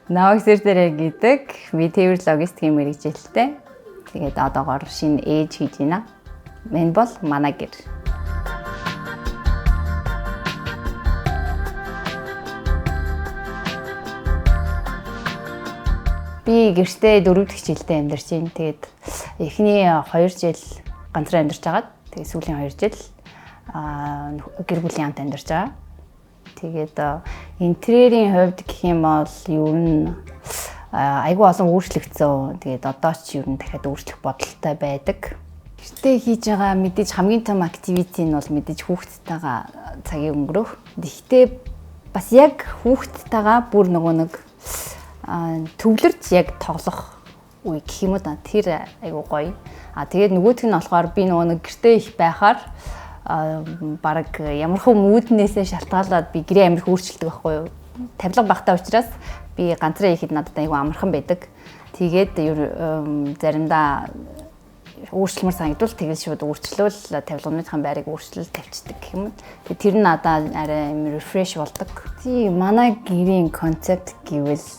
Навагсэр дээр гэдэг би тээвэр логистикийн мэргэжилтэй. Тэгээд одоогоор шинэ ээж хийж байна. Энэ бол манай гэр. Би гэртээ 4 дахь жилдээ амьдарч байна. Тэгээд эхний 2 жил ганцаар амьдарч байгаад тэгээд сүүлийн 2 жил гэр бүлийн хамт амьдарч байгаа. Тэгээд интерьерийн хувьд гэх юм бол ер нь айгүй олон өөрчлөгдсөн. Тэгээд одоо ч ер нь дахиад өөрчлөх бодолтой байдаг. Гэртээ хийж байгаа мэдээж хамгийн том activity нь бол мэдээж хүүхдтэйгээ цагийг өнгөрөх. Гэхдээ бас яг хүүхдтэйгээ бүр нөгөө нэг төвлөрч яг тоглох үе гэх юм уу да. Тэр айгүй гоё. Тэгээд нөгөөх нь болохоор би нөгөө нэг гэртээ их байхаар бараг ямархуу мүүднээсээ шалтгаалаад би гэрээ амирх өөрчилдөг байхгүй юу. Тавилга багтаа учраас би ганцраа ихэд надад айгүй амархан байдаг. Тэгээд заримдаа өөрчлөлмөр санагдвал тэгэл шууд өөрчлөл тавилгынхаа байрыг өөрчлөл тавьчихдаг гэх юм. Тэгээд тэр нь надад арай рефреш болдог. Тийм манай гэрийн концепт гэвэл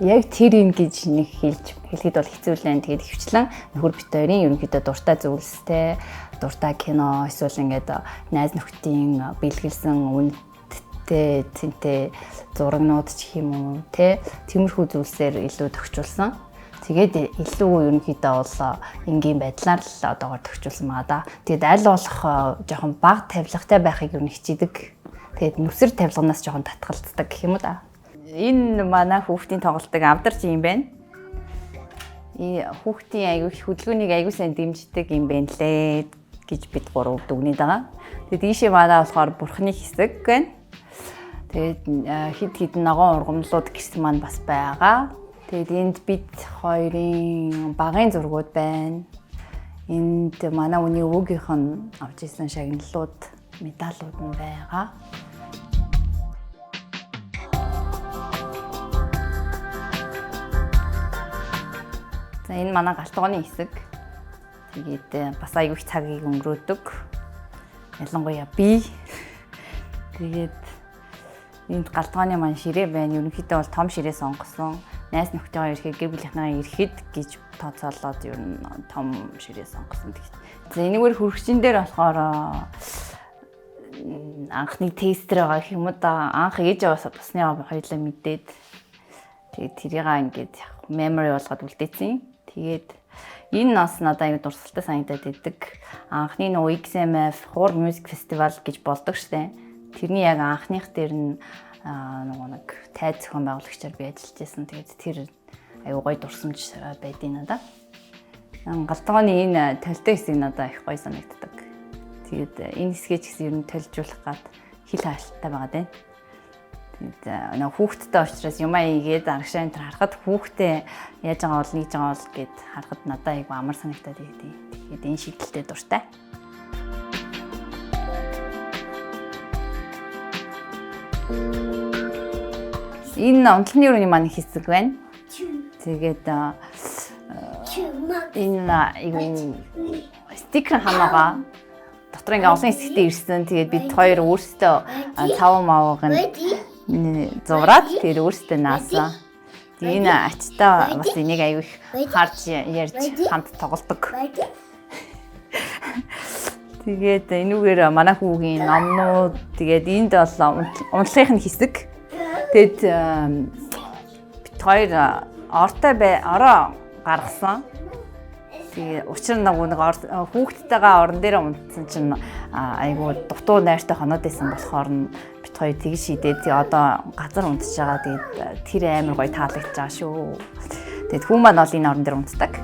яг тэр юм гэж нэг хэлэхэд бол хэцүү л байна. Тэгээд хөвчлэн нөхөр бит хоёрын ерөнхийдөө дуртай зүйлстэй, дуртай кино эсвэл ингээд найз нөхдийн бэлгэлсэн үнэтэй цэнтэй зурагнууд ч юм уу те тиймэрхүү зүйлсээр илүү тохижуулсан. Тэгээд илүү ерөнхийдөө бол энгийн байдлаар л одоогоор тохижуулсан байгаа да. Тэгээд аль болох жоохон бага тавилгатай байхыг ер нь хичээдэг. Тэгээд нүсэр тавилганаас жоохон татгалздаг гэх юм уу да. Энэ манай хүүхдийн тоглолтыг авдарч юм байна. Хүүхдийн аягүй хөдөлгөөнийг аягүй сайн дэмждэг юм байна лээ гэж бид гурав дүгнээд байгаа. Тэгээд ийшээ манай болохоор бурхны хэсэг байна. Тэгээд хид хідэн ногоон ургамлууд гэсэн маань бас байгаа. Тэгээд энд бид хоёрын багын зургууд байна. Энд манай үний өвгийнх нь авч ирсэн шагналууд, медалууд нь байгаа. За энэ манай галтгооны хэсэг. Тэгээд бас аягүй их цагийг өнгөрөөдөг. Ялангуяа би. Тэгээд энд галтгооны маань ширээ байна. Ерөнхийдөө бол том ширээ сонгосон. Найз нөхдөйгөө ирэхэд гэр бүлийнхнээ ирэхэд гэж тооцоолоод ер нь том ширээ сонгосон. За энэгээр хөргөчн дээр болохоор анхны тестер байгаа юм уу да. Анх ээж аваасаа басны хоёулаа мэдээд тэгээд тэрийг ингээд memory болгоод үлдээсэн. Тэгээд энэ нас надад аюу дурсалтай санагдаад идэг. Анхны нөгөө XMF Хуур Music Festival гэж болдог штэ. Тэрний яг анхных дээр нь нөгөө нэг тайз зохион байгуулагчаар би ажиллаж байсан. Тэгээд тэр аюу гоё дурсамж байдیں۔ Надад. Галтгооны энэ толтой хэсэг надад их гоё санагддаг. Тэгээд энэ хэсгээ ч гэсэн ер нь толжуулах гад хил хаалттай байгаа дээ. Тэгээд нөгөө хүүхдтэй учраас юм аагээд аргашаа энэ харахад хүүхдээ яаж байгаа бол нийж байгаа бол гэд харахад надад аюу амар санагдаад байдیں۔ Тэгээд энэ шийдэлтэй дуртай. Энэ унтлын өрөөний маань хэсэг байна. Тэгээд энэ стикер хамаага дотор ингээ олон хэсэгтээ ирсэн. Тэгээд бид хоёр өөрсдөө цав мавыг нь зураад тэгээд өөрсдөө наасан. Тэгээд энэ ачтаа бас энийг аягүй их харж ярьж хамт тоглодог. Тэгээд энүүгээр манай хүүгийн номнууд тэгээд энд бол унтлагын хэсэг. Тэгэд бид хоёр ороо гаргасан. Тэгээ учир нь нэг хүүхдтэйгээ орон дээр унтсан чинь айгуу дутуу найртай хоноод байсан болохоор бид хоёр тэг шийдээд одоо газар унтж байгаа. Тэгээд тэр амар гоё таалагдж байгаа шүү. Тэгэд хүн маань бол энэ орон дээр унтдаг.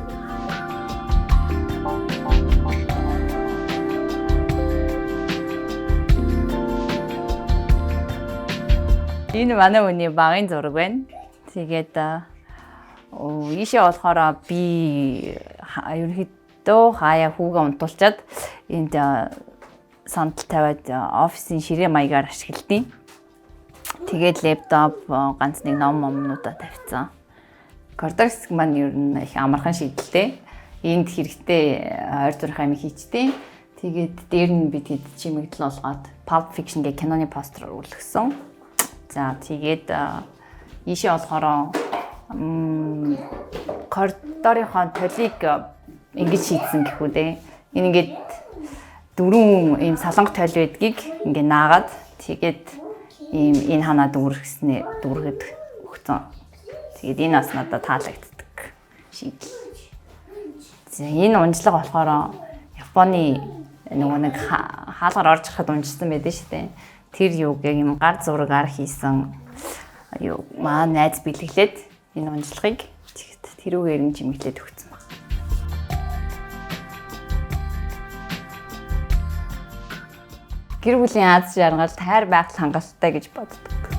Энэ манай үний багын зураг байна. Тэгээд ийшээ болохоор би ерөнхийдөө хаяа хүүгээ унтуулчаад энд сандал тавиад офисын ширээ маягаар ашигладیں۔ Тэгээд лэптоп ганц нэг номнуудаа тавьсан. Коридор хэсэг маань ер нь их амархан шийдэлтэй. Энд хэрэгтэй ойр зурх амиг хийчтэй. Тэгээд дээр нь бид хэд чимэгдэл болгоод Pulp Fiction гэх киноны постэр өргөлгсөн. За тэгээд ийшээ болохоор коридорынхоо толийг ингэж шийдсэн гэх үү дээ. Энэ ингээд дөрвөн ийм салонго тойл байдгийг ингээ наагаад тэгээд ийм энэ ханаа дүүргэснээ дүүргэд өгсөн. Тэгээд энэ бас надад таалагддаг шийдэл. За энэ унжлага болохоор Японы нөгөө нэг хаалгаар орж ирахад унжсан байдаг шүү дээ. Тэр юуг яг юм гар зургаар хийсэн юу маа найз бэлэглээд энэ унжлагыг тэрүүгээр нь жимэглээд өгсөн баг. Гэр бүлийн аз жаргал тайр байх хангалттай гэж боддог.